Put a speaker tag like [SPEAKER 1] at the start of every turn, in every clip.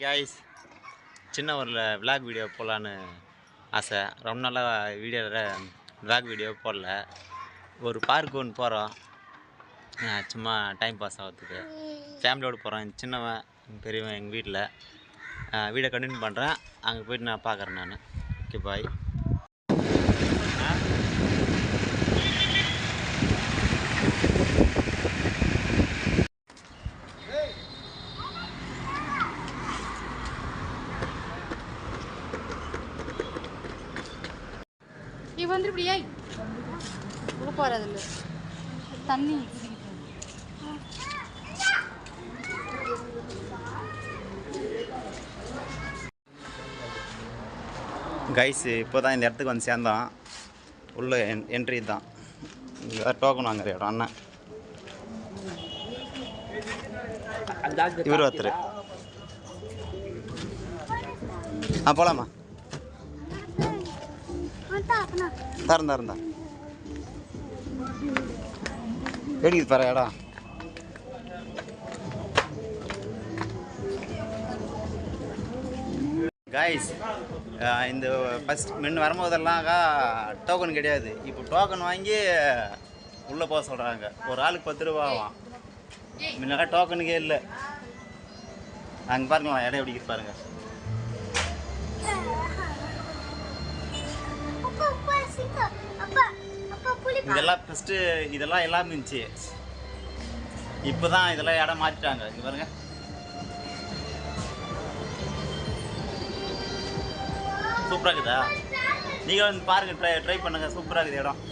[SPEAKER 1] Guys, சின்ன ஒரு vlog video போடலான்னு ஆசை. ரொம்ப நாளாக விளாக் வீடியோ போடல. ஒரு பார்க்கு ஒன்று போகிறோம், சும்மா டைம் பாஸ் ஆகிறதுக்கு. ஃபேமிலியோடு போகிறோம், சின்னவன் பெரியவன் எங்கள் வீட்டில். வீடியோ கண்டினியூ பண்ணுறேன், அங்கே போய்ட்டு நான் பார்க்குறேன் நான். Okay bye.
[SPEAKER 2] நீ வந்துருப்பியா உள்ள போறதில்ல தண்ணி
[SPEAKER 1] கைஸ், இப்போ தான் இந்த இடத்துக்கு வந்து சேர்ந்தோம். உள்ள என்ட்ரி தான். இங்கே டோக்கன் வாங்குற இடம். அண்ணன் இவர் ஒருத்தர். போகலாமா? இருந்தா எடுக்குது பாரு இடம். கைஸ், இந்த ஃபஸ்ட் முன்ன வரும்போதெல்லாம் டோக்கன் கிடையாது. இப்போ டோக்கன் வாங்கி உள்ளே போக சொல்கிறாங்க. ஒரு ஆளுக்கு 10 ரூபா ஆகும். முன்னெல்லாம் டோக்கனுக்கே இல்லை. அங்கே பாருங்களா இடம் எப்படி பாருங்கள். இதெல்லாம் ஃபஸ்ட்டு இதெல்லாம் எல்லாமே இருந்துச்சு. இப்போ தான் இதெல்லாம் இடம் மாற்றிட்டாங்க. இங்கே பாருங்க, சூப்பராக இருக்குதா? நீங்கள் வந்து பாருங்கள், ட்ரை பண்ணுங்கள். சூப்பராக இருக்குது இடம்.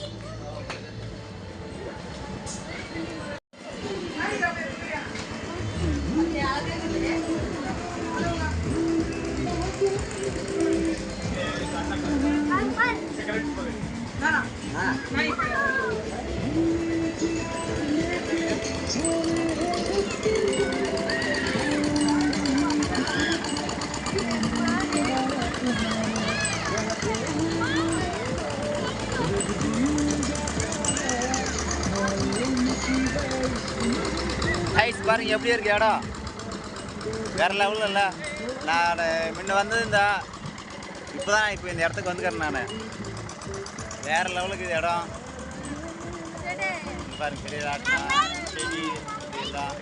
[SPEAKER 1] ஐஸ் பாருங்க எப்படி இருக்கு இடம். வேறு லெவலில் இல்லை. நான் முன்ன வந்ததுந்தா இப்போ இந்த இடத்துக்கு வந்துக்கிறேன் நான். வேறு லெவலுக்கு இது இடம் பாருங்க. பெரிய ராட்டம், செடி இதெல்லாம்.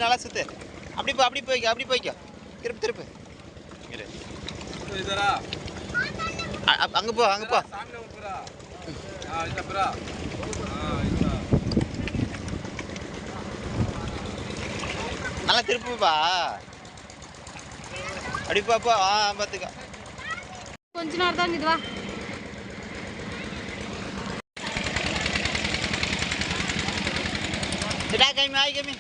[SPEAKER 1] நல்லா சுத்து. அப்படி போய்க்கோ. திருப்பு. அங்கே போ. நல்லா திருப்புப்பா. அப்படி போ. பார்த்துக்க.
[SPEAKER 2] கொஞ்ச நேரம் தான் இதுவா.
[SPEAKER 1] கைமி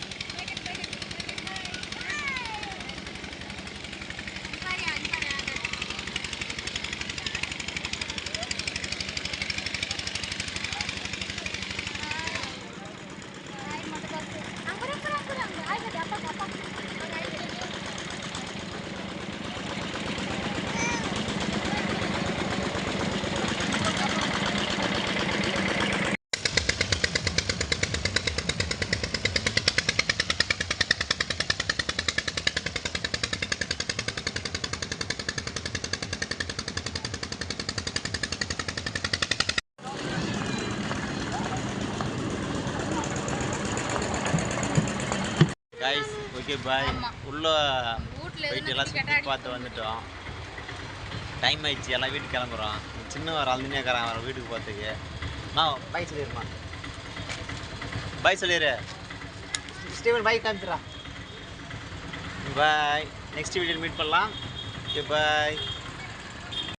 [SPEAKER 1] கைஸ், ஓகே பாய். உள்ள போயிட்டு எல்லாம் சுற்றி பார்த்து வந்துட்டோம். டைம் ஆயிடுச்சு, எல்லாம் வீட்டுக்கு கிளம்புறோம். சின்னவர் அழுதுனேக்கிறான் வர வீட்டுக்கு போகிறதுக்கு. நான் பாய் சொல்லிடுமா, பாய் சொல்லிடு. ஸ்டீவன் பாய் காமிச்சிடா. பாய். நெக்ஸ்ட் வீடியோவில் மீட் பண்ணலாம். Okay bye.